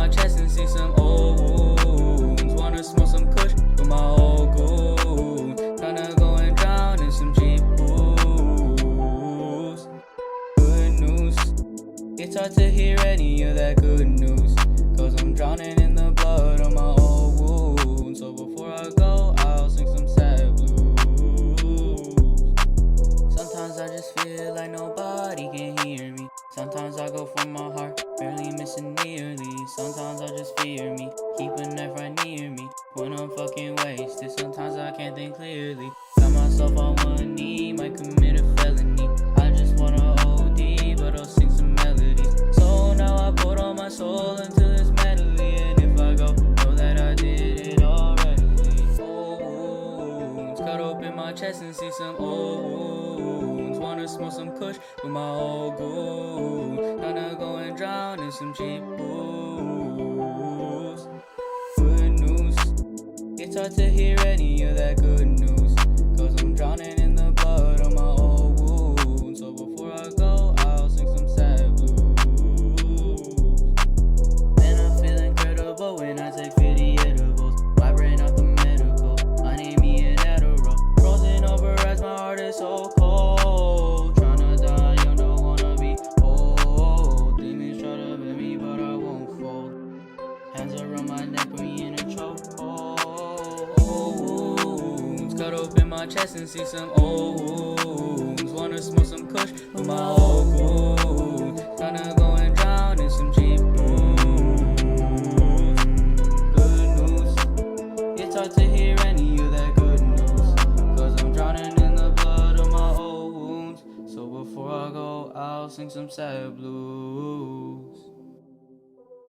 my chest and see some old wounds. Wanna smoke some kush with my old goon. Tryna go and drown in some cheap booze. Good news, it's hard to hear any of that good news, cause I'm drowning in the blood of my old wounds. So before I go, I'll sing some sad blues. Sometimes I just feel like nobody can hear me. Sometimes I go for my heart, barely missing nearly. Sometimes I just fear me, keep a knife right near me when I'm fucking wasted. Sometimes I can't think clearly, got myself on one knee, might commit a felony. I just wanna OD, but I'll sing some melodies. So now I put all my soul into this medley, and if I go, know that I did it already. Old wounds, cut open my chest and see some old wounds. Wanna smoke some kush with my old goon. Tryna go and drown in some cheap booze. Good news, it's hard to hear any of that good news, cause I'm drowning in the blood of my old wounds. So before I go, I'll sing some sad blues. And I feel incredible when I take 50 edibles, vibrating off the medical. I need me an Adderall, frozen over as my heart is so cold. Tryna die young, don't wanna be old. Demons try to bend me, but I won't fold. Hands around my neck, put me in a chokehold. Old wounds, cut open my chest and see some old wounds. Wanna smoke some kush with my old goon. Tryna go and drown in some cheap booze. Good news, it's hard to hear any of that good news, cause I'm drowning in the blood of my old wounds. So before I go, I'll sing some sad blues.